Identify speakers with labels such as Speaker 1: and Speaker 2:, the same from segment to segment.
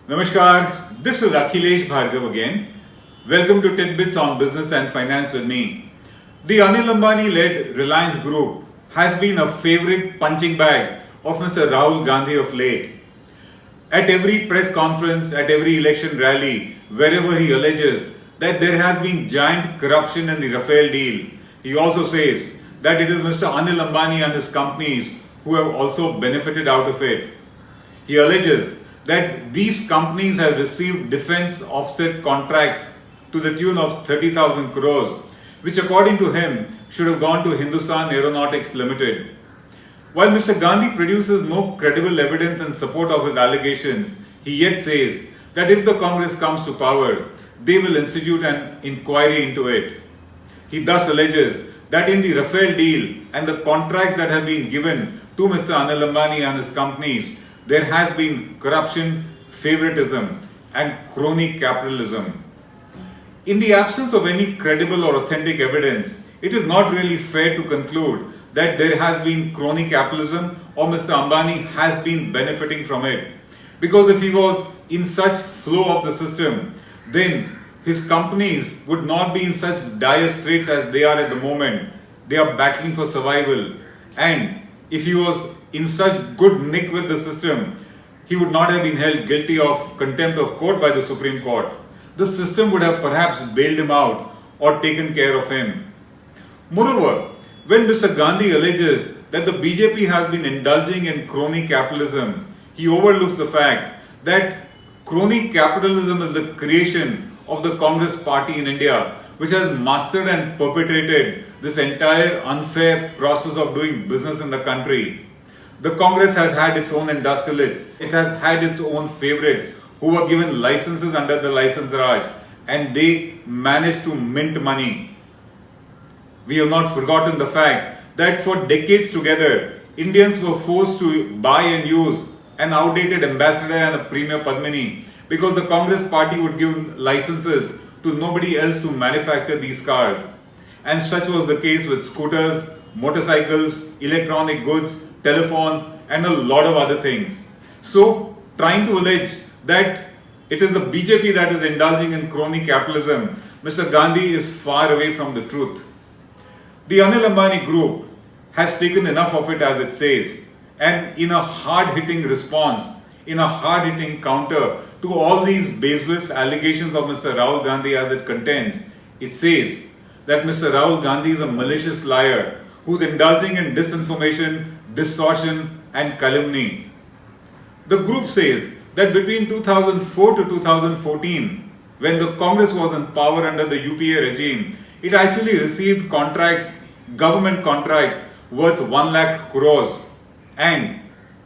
Speaker 1: Namaskar, this is Akhilesh Bhargava again. Welcome to Tit-Bits on Business and Finance with me. The Anil Ambani led Reliance Group has been a favorite punching bag of Mr. Rahul Gandhi of late. At every press conference, at every election rally, wherever he alleges that there has been giant corruption in the Rafale deal, he also says that it is Mr. Anil Ambani and his companies who have also benefited out of it. He alleges that these companies have received defense offset contracts to the tune of 30,000 crores, which according to him should have gone to Hindustan Aeronautics Limited. While Mr. Gandhi produces no credible evidence in support of his allegations, he yet says that if the Congress comes to power, they will institute an inquiry into it. He thus alleges that in the Rafale deal and the contracts that have been given to Mr. Anil Ambani and his companies, there has been corruption, favoritism, and crony capitalism. In the absence of any credible or authentic evidence, it is not really fair to conclude that there has been crony capitalism or Mr. Ambani has been benefiting from it. Because if he was in such flow of the system, then his companies would not be in such dire straits as they are at the moment. They are battling for survival. And if he was in such good nick with the system, he would not have been held guilty of contempt of court by the Supreme Court. The system would have perhaps bailed him out or taken care of him. Moreover, when Mr. Gandhi alleges that the BJP has been indulging in crony capitalism, he overlooks the fact that crony capitalism is the creation of the Congress party in India, which has mastered and perpetrated this entire unfair process of doing business in the country. The Congress has had its own industrialists, it has had its own favorites who were given licenses under the license Raj, and they managed to mint money. We have not forgotten the fact that for decades together, Indians were forced to buy and use an outdated ambassador and a premier Padmini because the Congress party would give licenses to nobody else to manufacture these cars. And such was the case with scooters, motorcycles, electronic goods, telephones, and a lot of other things. So, trying to allege that it is the BJP that is indulging in crony capitalism, Mr. Gandhi is far away from the truth. The Anil Ambani Group has taken enough of it, as it says, and in a hard-hitting response, in a hard-hitting counter to all these baseless allegations of Mr. Rahul Gandhi as it contends, it says that Mr. Rahul Gandhi is a malicious liar who is indulging in disinformation, distortion, and calumny. The group says that between 2004 to 2014, when the Congress was in power under the UPA regime, it actually received contracts, government contracts worth 1 lakh crores. And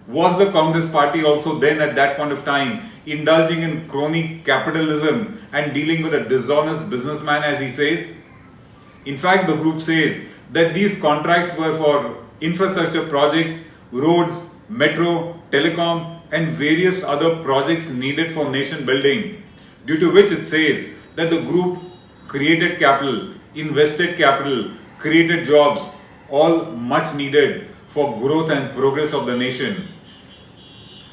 Speaker 1: was the Congress party also then at that point of time indulging in crony capitalism and dealing with a dishonest businessman, as he says? In fact, the group says that these contracts were for infrastructure projects, roads, metro, telecom, and various other projects needed for nation building, due to which it says that the group created capital, invested capital, created jobs, all much needed for growth and progress of the nation.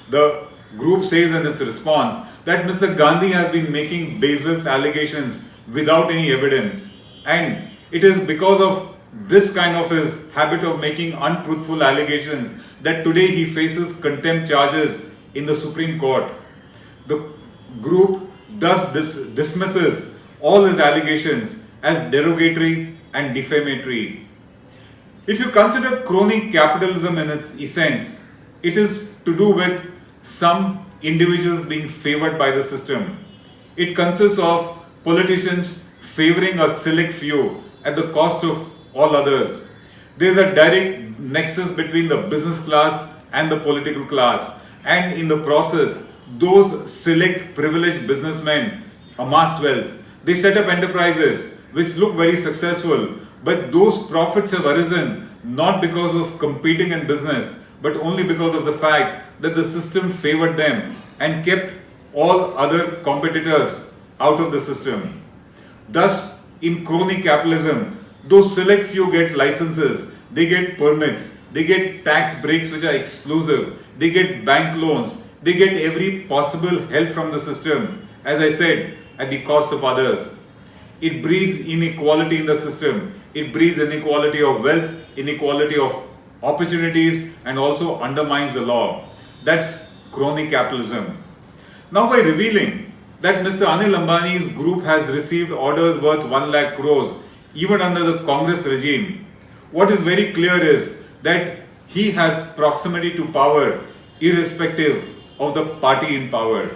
Speaker 1: The group says in its response that Mr. Gandhi has been making baseless allegations without any evidence, and it is because of this kind of his habit of making untruthful allegations that today he faces contempt charges in the Supreme Court. The group thus dismisses all his allegations as derogatory and defamatory. If you consider crony capitalism in its essence, it is to do with some individuals being favored by the system. It consists of politicians favoring a select few at the cost of all others. There is a direct nexus between the business class and the political class, and in the process, those select privileged businessmen amass wealth. They set up enterprises which look very successful, but those profits have arisen not because of competing in business, but only because of the fact that the system favored them and kept all other competitors out of the system. Thus, in crony capitalism, those select few get licenses, they get permits, they get tax breaks which are exclusive, they get bank loans, They get every possible help from the system, as I said, at the cost of others. It breeds inequality in the system. It breeds inequality of wealth, inequality of opportunities, and also undermines the law. That's crony capitalism. Now, by revealing that Mr. Anil Ambani's group has received orders worth 1 lakh crores even under the Congress regime, what is very clear is that he has proximity to power irrespective of the party in power.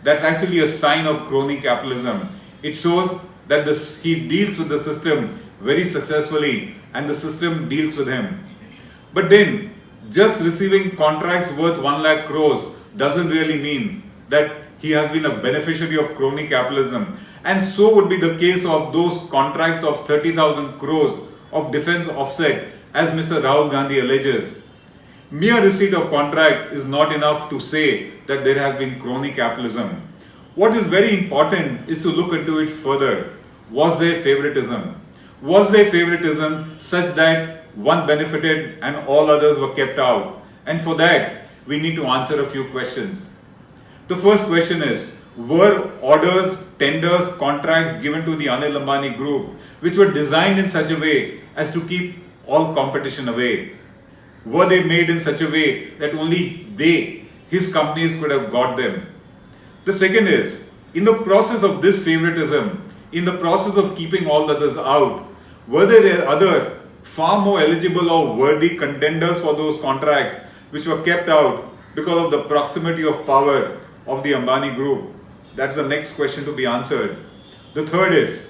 Speaker 1: That's actually a sign of crony capitalism. It shows that he deals with the system very successfully and the system deals with him. But then, just receiving contracts worth 1 lakh crores doesn't really mean that he has been a beneficiary of crony capitalism. And so would be the case of those contracts of 30,000 crores of defense offset, as Mr. Rahul Gandhi alleges. Mere receipt of contract is not enough to say that there has been crony capitalism. What is very important is to look into it further. Was there favoritism? Was there favoritism such that one benefited and all others were kept out? And for that, we need to answer a few questions. The first question is, were orders, tenders, contracts given to the Anil Ambani group which were designed in such a way as to keep all competition away? Were they made in such a way that only his companies could have got them? The second is, in the process of this favoritism, in the process of keeping all others out, were there other far more eligible or worthy contenders for those contracts which were kept out because of the proximity of power of the Ambani group? That's the next question to be answered. The third is,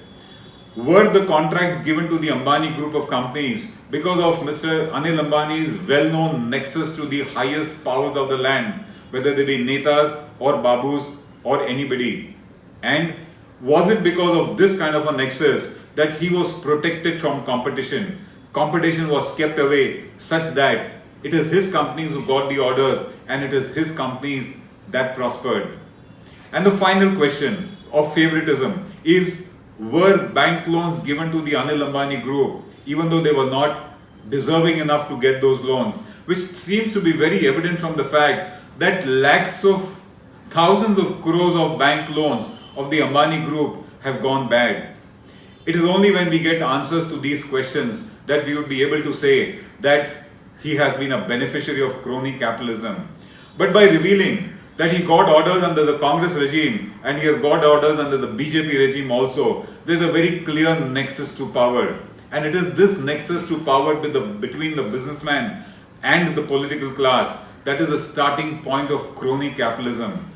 Speaker 1: were the contracts given to the Ambani group of companies because of Mr. Anil Ambani's well-known nexus to the highest powers of the land, whether they be Netas or Babus or anybody? And was it because of this kind of a nexus that he was protected from competition? Competition was kept away such that it is his companies who got the orders and it is his companies that prospered. And the final question of favoritism is, were bank loans given to the Anil Ambani group even though they were not deserving enough to get those loans, which seems to be very evident from the fact that lakhs of thousands of crores of bank loans of the Ambani group have gone bad. It is only when we get answers to these questions that we would be able to say that he has been a beneficiary of crony capitalism. But by revealing that he got orders under the Congress regime and he has got orders under the BJP regime also, there is a very clear nexus to power. And it is this nexus to power between the businessman and the political class that is the starting point of crony capitalism.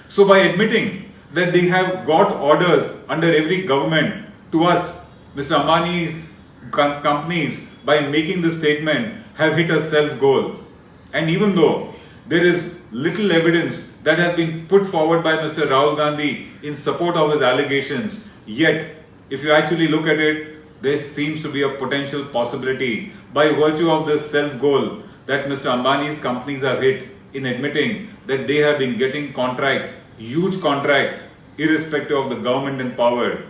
Speaker 1: So by admitting that they have got orders under every government, to us, Mr. Ambani's companies, by making this statement, have hit a self-goal. And even though there is little evidence that has been put forward by Mr. Rahul Gandhi in support of his allegations, yet, if you actually look at it, there seems to be a potential possibility by virtue of this self-goal that Mr. Ambani's companies have hit in admitting that they have been getting contracts, huge contracts, irrespective of the government in power.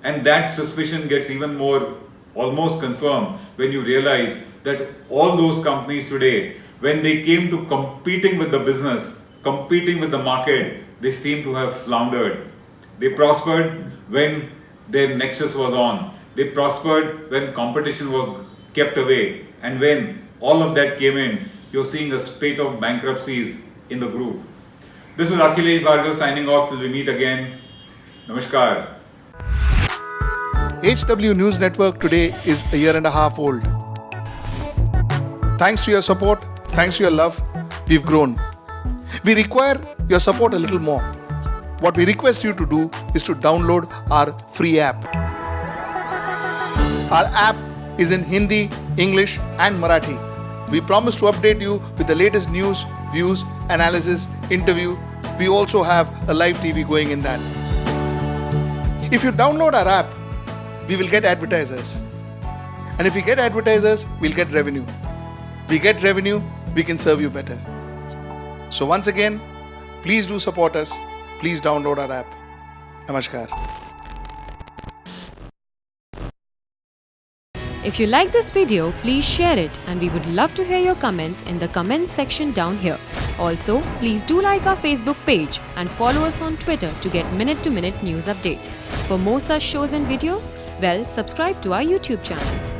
Speaker 1: And that suspicion gets even more almost confirmed when you realize that all those companies today, when they came to competing with the business, competing with the market, they seem to have floundered. They prospered when their nexus was on. They prospered when competition was kept away. And when all of that came in, you're seeing a spate of bankruptcies in the group. This is Akhilesh Bhargava signing off till we meet again. Namaskar.
Speaker 2: HW News Network today is a year and a half old. Thanks to your support, thanks to your love, we've grown. We require your support a little more. What we request you to do is to download our free app. Our app is in Hindi, English and Marathi. We promise to update you with the latest news, views, analysis, interview. We also have a live TV going in that. If you download our app, we will get advertisers. And if we get advertisers, we'll get revenue. We get revenue, we can serve you better. So once again, please do support us. Please download our app. Namaskar.
Speaker 3: If you like this video, please share it and we would love to hear your comments in the comments section down here. Also, please do like our Facebook page and follow us on Twitter to get minute-to-minute news updates. For more such shows and videos, subscribe to our YouTube channel.